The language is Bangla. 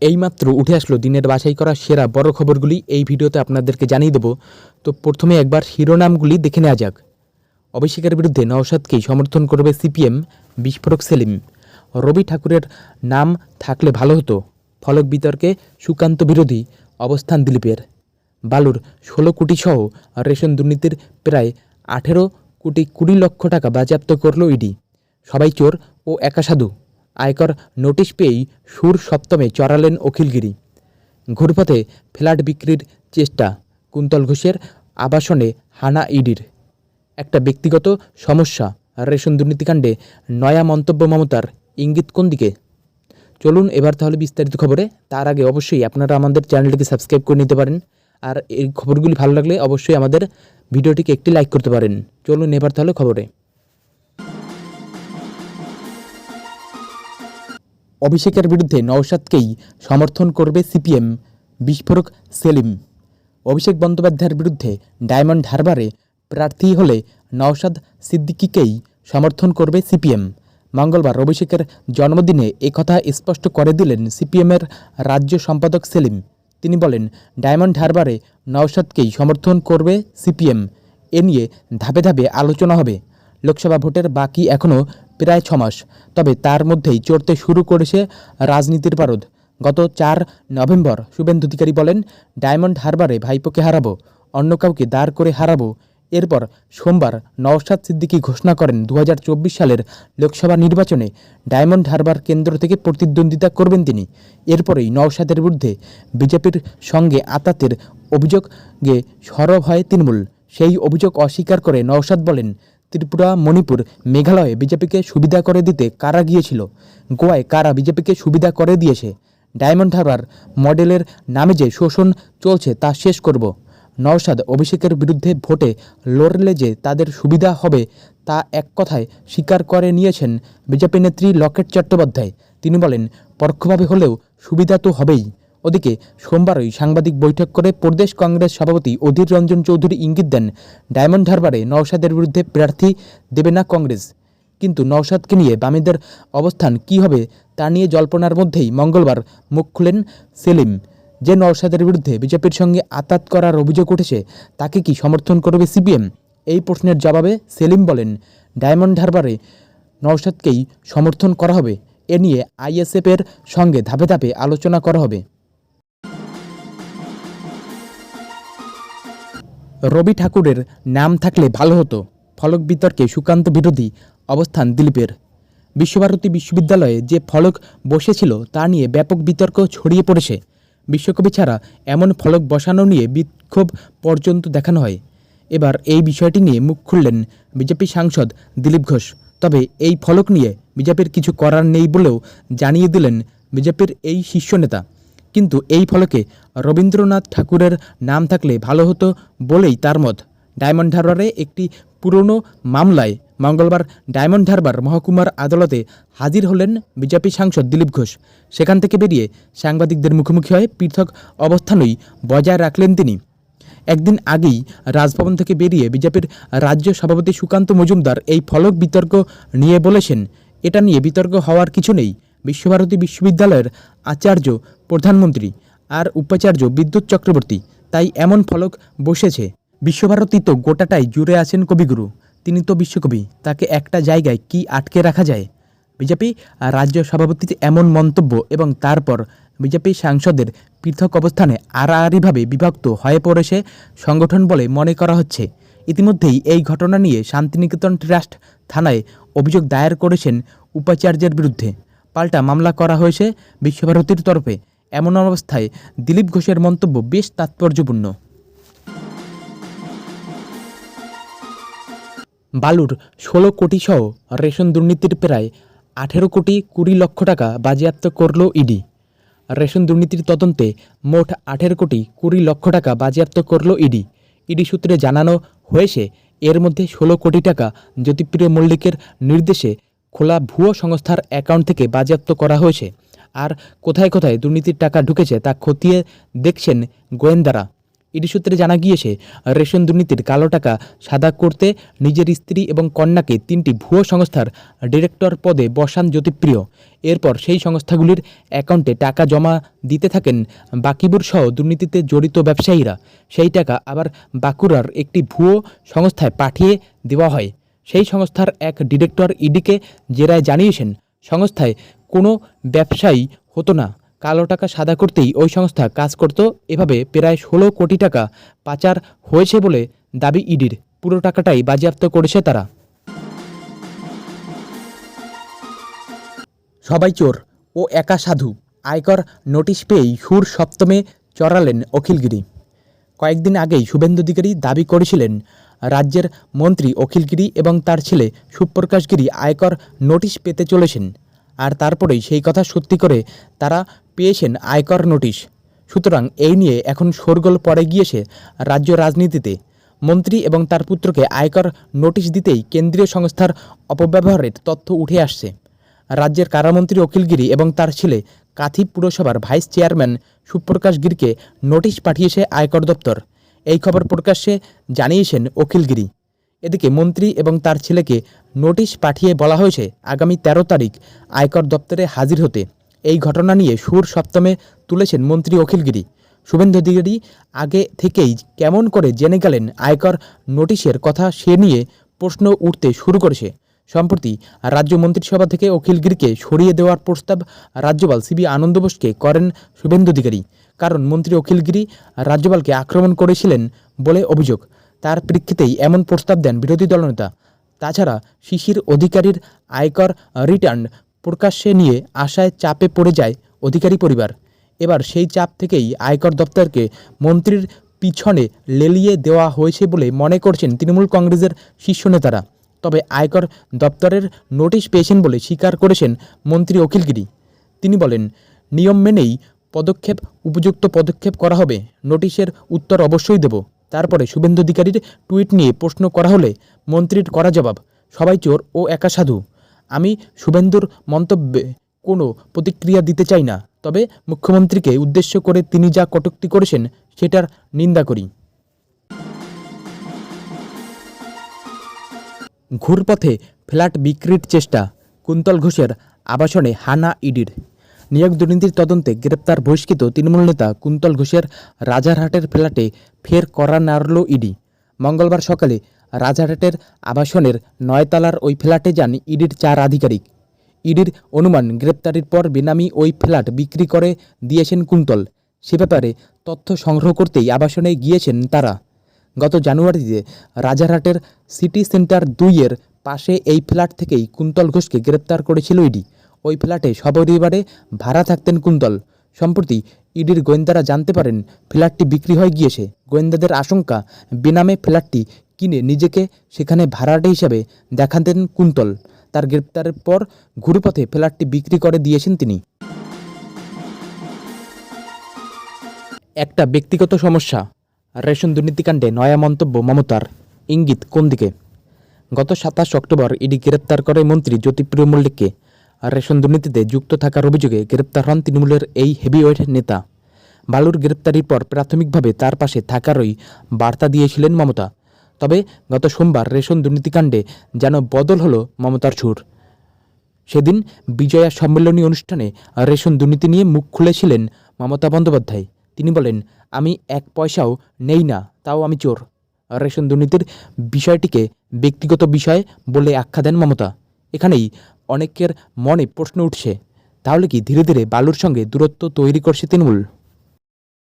এইমাত্র উঠে আসলো দিনের বাছাই করা সেরা বড় খবরগুলি এই ভিডিওতে আপনাদেরকে জানিয়ে দেব। তো প্রথমে একবার শিরোনামগুলি দেখে নেওয়া যাক। অভিষেকের বিরুদ্ধে নওশাদকেই সমর্থন করবে সিপিএম, বিস্ফোরক সেলিম। রবি ঠাকুরের নাম থাকলে ভালো হতো, ফলক বিতর্কে সুকান্ত বিরোধী অবস্থান দিলীপের। বালুর 16 কোটি সহ রেশন দুর্নীতির প্রায় 18 কোটি 20 লক্ষ টাকা বাজেয়াপ্ত করল ইডি। সবাই চোর ও একা সাধু, আয়কর নোটিশ পেয়েই সুর সপ্তমে চড়ালেন অখিলগিরি। ঘুরপথে ফ্ল্যাট বিক্রির চেষ্টা, কুন্তল ঘোষের আবাসনে হানা ইডির। একটা ব্যক্তিগত সমস্যা, রেশন দুর্নীতিকাণ্ডে নয়া মন্তব্য মমতার, ইঙ্গিত কোন দিকে? চলুন এবার তাহলে বিস্তারিত খবরে। তার আগে অবশ্যই আপনারা আমাদের চ্যানেলটিকে সাবস্ক্রাইব করে নিতে পারেন, আর এই খবরগুলি ভালো লাগলে অবশ্যই আমাদের ভিডিওটিকে একটি লাইক করতে পারেন। চলুন এবার তাহলে খবরে। অভিষেকের বিরুদ্ধে নওশাদকেই সমর্থন করবে সিপিএম, বিস্ফোরক সেলিম। অভিষেক বন্দ্যোপাধ্যায়ের বিরুদ্ধে ডায়মন্ড হারবারে প্রার্থী হলে নওশাদ সিদ্দিকীকেই সমর্থন করবে সিপিএম। মঙ্গলবার অভিষেকের জন্মদিনে একথা স্পষ্ট করে দিলেন সিপিএমের রাজ্য সম্পাদক সেলিম। তিনি বলেন, ডায়মন্ড হারবারে নওশাদকেই সমর্থন করবে সিপিএম। এ নিয়ে ধাপে ধাপে আলোচনা হবে। লোকসভা ভোটের বাকি এখনও প্রায় 6 মাস, তবে তার মধ্যেই চড়তে শুরু করেছে রাজনীতির পারদ। গত 4 নভেম্বর শুভেন্দু অধিকারী বলেন, ডায়মন্ড হারবারে ভাইপোকে হারাবো, অন্য কাউকে দাঁড় করে হারাবো। এরপর সোমবার নওশাদ সিদ্দিকী ঘোষণা করেন 2024 সালের লোকসভা নির্বাচনে ডায়মন্ড হারবার কেন্দ্র থেকে প্রতিদ্বন্দ্বিতা করবেন তিনি। এরপরেই নওশাদের বিরুদ্ধে বিজেপির সঙ্গে আঁতাতের অভিযোগে সরব হয় তৃণমূল। সেই অভিযোগ অস্বীকার করে নওশাদ বলেন, ত্রিপুরা, মণিপুর, মেঘালয়ে বিজেপিকে সুবিধা করে দিতে কারা গিয়েছিল, গোয়ায় কারা বিজেপিকে সুবিধা করে দিয়েছে। ডায়মন্ড হারবার মডেলের নামে যে শোষণ চলছে তা শেষ করব। নওশাদ অভিষেকের বিরুদ্ধে ভোটে লড়লে যে তাদের সুবিধা হবে তা এক কথায় স্বীকার করে নিয়েছেন বিজেপি নেত্রী লকেট চট্টোপাধ্যায়। তিনি বলেন, পরোক্ষভাবে হলেও সুবিধা তো হবেই। ওদিকে সোমবারই সাংবাদিক বৈঠক করে প্রদেশ কংগ্রেস সভাপতি অধীর রঞ্জন চৌধুরী ইঙ্গিত দেন, ডায়মন্ড হারবারে নওশাদের বিরুদ্ধে প্রার্থী দেবে না কংগ্রেস। কিন্তু নওশাদকে নিয়ে বামেদের অবস্থান কী হবে তা নিয়ে জল্পনার মধ্যেই মঙ্গলবার মুখ খুলেন সেলিম। যে নওশাদের বিরুদ্ধে বিজেপির সঙ্গে আঁতাত করার অভিযোগ উঠেছে তাকে কি সমর্থন করবে সিপিএম? এই প্রশ্নের জবাবে সেলিম বলেন, ডায়মন্ড হারবারে নওশাদকেই সমর্থন করা হবে। এ নিয়ে আইএসএফের সঙ্গে ধাপে ধাপে আলোচনা করা হবে। রবি ঠাকুরের নাম থাকলে ভালো হতো, ফলক বিতর্কে সুকান্ত বিরোধী অবস্থান দিলীপের। বিশ্বভারতী বিশ্ববিদ্যালয়ে যে ফলক বসেছিল তা নিয়ে ব্যাপক বিতর্ক ছড়িয়ে পড়েছে। বিশ্বকবি ছাড়া এমন ফলক বসানো নিয়ে বিক্ষোভ পর্যন্ত দেখানো হয়। এবার এই বিষয়টি নিয়ে মুখ খুললেন বিজেপি সাংসদ দিলীপ ঘোষ। তবে এই ফলক নিয়ে বিজেপির কিছু করার নেই বলেও জানিয়ে দিলেন বিজেপির এই শীর্ষ নেতা। কিন্তু এই ফলকে রবীন্দ্রনাথ ঠাকুরের নাম থাকলে ভালো হতো বলেই তার মত। ডায়মন্ড হারবারে একটি পুরনো মামলায় মঙ্গলবার ডায়মন্ড হারবার মহকুমার আদালতে হাজির হলেন বিজেপি সাংসদ দিলীপ ঘোষ। সেখান থেকে বেরিয়ে সাংবাদিকদের মুখোমুখি হয়ে পৃথক অবস্থানই বজায় রাখলেন তিনি। একদিন আগেই রাজভবন থেকে বেরিয়ে বিজেপির রাজ্য সভাপতি সুকান্ত মজুমদার এই ফলক বিতর্ক নিয়ে বলেছেন, এটা নিয়ে বিতর্ক হওয়ার কিছু নেই। বিশ্বভারতী বিশ্ববিদ্যালয়ের আচার্য প্রধানমন্ত্রী আর উপাচার্য বিদ্যুৎ চক্রবর্তী, তাই এমন ফলক বসেছে। বিশ্বভারতী তো গোটাটাই জুড়ে আছেন কবিগুরু, তিনি তো বিশ্বকবি, তাকে একটা জায়গায় কি আটকে রাখা যায়? বিজেপি রাজ্য সভাপতির এমন মন্তব্য এবং তারপর বিজেপি সাংসদের পৃথক অবস্থানে আড়াআড়িভাবে বিভক্ত হয়ে পড়েছে সংগঠন বলে মনে করা হচ্ছে। ইতিমধ্যেই এই ঘটনা নিয়ে শান্তিনিকেতন ট্রাস্ট থানায় অভিযোগ দায়ের করেছেন উপাচার্যের বিরুদ্ধে। পাল্টা মামলা করা হয়েছে বিশ্বভারতীর তরফে। এমন অবস্থায় দিলীপ ঘোষের মন্তব্য বেশ তাৎপর্যপূর্ণ। বালুর 16 কোটি সহ রেশন দুর্নীতির প্রায় 18 কোটি 20 লক্ষ টাকা বাজেয়াপ্ত করল ইডি। রেশন দুর্নীতির তদন্তে মোট 18 কোটি 20 লক্ষ টাকা বাজেয়াপ্ত করল ইডি। ইডি সূত্রে জানানো হয়েছে, এর মধ্যে 16 কোটি টাকা জ্যোতিপ্রিয় মল্লিকের নির্দেশে খোলা ভুয়ো সংস্থার অ্যাকাউন্ট থেকে বাজেয়াপ্ত করা হয়েছে। আর কোথায় কোথায় দুর্নীতির টাকা ঢুকেছে তা খতিয়ে দেখছেন গোয়েন্দারা। ইডি সূত্রে জানা গিয়েছে, রেশন দুর্নীতির কালো টাকা সাদা করতে নিজের স্ত্রী এবং কন্যাকে 3টি ভুয়ো সংস্থার ডিরেক্টর পদে বসান জ্যোতিপ্রিয়। এরপর সেই সংস্থাগুলির অ্যাকাউন্টে টাকা জমা দিতে থাকেন বাকিবুর সহ দুর্নীতিতে জড়িত ব্যবসায়ীরা। সেই টাকা আবার বাঁকুড়ার একটি ভুয়ো সংস্থায় পাঠিয়ে দেওয়া হয়। সেই সংস্থার এক ডিরেক্টর ইডিকে জেরায় জানিয়েছেন, সংস্থায় কোনো ব্যবসায়ী হতো না, কালো টাকা সাদা করতেই ওই সংস্থা কাজ করত। এভাবে প্রায় 16 কোটি টাকা পাচার হয়েছে বলে দাবি ইডির। পুরো টাকাটাই বাজেয়াপ্ত করেছে তারা। সবাই চোর ও একা সাধু, আয়কর নোটিশ পেয়েই সুর সপ্তমে চড়ালেন অখিলগিরি। কয়েকদিন আগেই শুভেন্দু অধিকারী দাবি করেছিলেন, রাজ্যের মন্ত্রী অখিলগিরি এবং তার ছেলে সুপ্রকাশ গিরি আয়কর নোটিশ পেতে চলেছেন। আর তারপরেই সেই কথা সত্যি করে তারা পেয়েছেন আয়কর নোটিশ। সুতরাং এই নিয়ে এখন শোরগোল পড়ে গিয়েছে রাজ্য রাজনীতিতে। মন্ত্রী এবং তার পুত্রকে আয়কর নোটিশ দিতেই কেন্দ্রীয় সংস্থার অপব্যবহারের তথ্য উঠে আসছে। রাজ্যের কারামন্ত্রী অখিলগিরি এবং তার ছেলে কাথি পুরসভার ভাইস চেয়ারম্যান সুপ্রকাশ গিরিকে নোটিশ পাঠিয়েছে আয়কর দপ্তর। এই খবর প্রকাশ্যে জানিয়েছেন অখিলগিরি। এদিকে মন্ত্রী এবং তার ছেলেকে নোটিশ পাঠিয়ে বলা হয়েছে আগামী 13 তারিখ আয়কর দপ্তরে হাজির হতে। এই ঘটনা নিয়ে সুর সপ্তমে তুলেছেন মন্ত্রী অখিলগিরি। শুভেন্দু অধিকারী আগে থেকেই কেমন করে জেনে গেলেন আয়কর নোটিশের কথা, সে নিয়ে প্রশ্ন উঠতে শুরু করেছে। সম্প্রতি রাজ্য মন্ত্রিসভা থেকে অখিলগিরিকে সরিয়ে দেওয়ার প্রস্তাব রাজ্যপাল সিবি আনন্দ বোসকে করেন শুভেন্দু অধিকারী। কারণ মন্ত্রী অখিলগিরি রাজ্যপালকে আক্রমণ করেছিলেন বলে অভিযোগ। তার প্রেক্ষিতেই এমন প্রস্তাব দেন বিরোধী দলনেতা। তাছাড়া শিশির অধিকারীর আয়কর রিটার্ন প্রকাশ্যে নিয়ে আশায় চাপে পড়ে যায় অধিকারী পরিবার। এবার সেই চাপ থেকেই আয়কর দপ্তরকে মন্ত্রীর পিছনে লেলিয়ে দেওয়া হয়েছে বলে মনে করছেন তৃণমূল কংগ্রেসের শীর্ষ নেতারা। তবে আয়কর দপ্তরের নোটিশ পেয়েছেন বলে স্বীকার করেছেন মন্ত্রী অখিলগিরি। তিনি বলেন, নিয়ম মেনেই উপযুক্ত পদক্ষেপ করা হবে, নোটিশের উত্তর অবশ্যই দেব। তারপরে শুভেন্দু অধিকারীর টুইট নিয়ে প্রশ্ন করা হলে মন্ত্রীর করা জবাব, সবাই চোর ও একা সাধু। আমি শুভেন্দুর মন্তব্যে কোনো প্রতিক্রিয়া দিতে চাই না, তবে মুখ্যমন্ত্রীকে উদ্দেশ্য করে তিনি যা কটূক্তি করেছেন সেটার নিন্দা করি। ঘুরপথে ফ্ল্যাট বিক্রির চেষ্টা, কুন্তল ঘোষের আবাসনে হানা ইডির। নিয়োগ দুর্নীতির তদন্তে গ্রেপ্তার বহিষ্কৃত তৃণমূল নেতা কুন্তল ঘোষের রাজারহাটের ফ্ল্যাটে ফের কড়া নাড়ল ইডি। মঙ্গলবার সকালে রাজারহাটের আবাসনের 9 তলার ওই ফ্ল্যাটে যান ইডির 4 আধিকারিক। ইডির অনুমান, গ্রেপ্তারির পর বেনামি ওই ফ্ল্যাট বিক্রি করে দিয়েছেন কুন্তল। সে ব্যাপারে তথ্য সংগ্রহ করতেই আবাসনে গিয়েছেন তারা। গত জানুয়ারিতে রাজারহাটের সিটি সেন্টার 2-এর পাশে এই ফ্ল্যাট থেকেই কুন্তল ঘোষকে গ্রেপ্তার করেছিল ইডি। ওই ফ্ল্যাটে সপরিবারে ভাড়া থাকতেন কুন্তল। সম্প্রতি ইডির গোয়েন্দারা জানতে পারেন ফ্ল্যাটটি বিক্রি হয়ে গিয়েছে। গোয়েন্দাদের আশঙ্কা, বেনামে ফ্ল্যাটটি কিনে নিজেকে সেখানে ভাড়াটে হিসাবে দেখাতেন কুন্তল। তার গ্রেপ্তারের পর ঘুরপথে ফ্ল্যাটটি বিক্রি করে দিয়েছেন তিনি। একটা ব্যক্তিগত সমস্যা, রেশন দুর্নীতিকাণ্ডে নয়া মন্তব্য মমতার, ইঙ্গিত কোন দিকে? গত 27 অক্টোবর ইডি গ্রেপ্তার করে মন্ত্রী জ্যোতিপ্রিয় মল্লিককে। রেশন দুর্নীতিতে যুক্ত থাকার অভিযোগে গ্রেপ্তার হন তৃণমূলের এই হেভিওয়েট নেতা। বালুর গ্রেপ্তারির পর প্রাথমিকভাবে তার পাশে থাকারই বার্তা দিয়েছিলেন মমতা। তবে গত সোমবার রেশন দুর্নীতিকাণ্ডে যেন বদল হলো মমতার সুর। সেদিন বিজয়া সম্মেলনী অনুষ্ঠানে রেশন দুর্নীতি নিয়ে মুখ খুলেছিলেন মমতা বন্দ্যোপাধ্যায়। তিনি বলেন, আমি 1 পয়সাও নেই না, তাও আমি চোর। রেশন দুর্নীতির বিষয়টিকে ব্যক্তিগত বিষয় বলে আখ্যা দেন মমতা। এখানেই অনেকের মনে প্রশ্ন উঠছে, তাহলে কি ধীরে ধীরে বালুর সঙ্গে দূরত্ব তৈরি করছে তৃণমূল?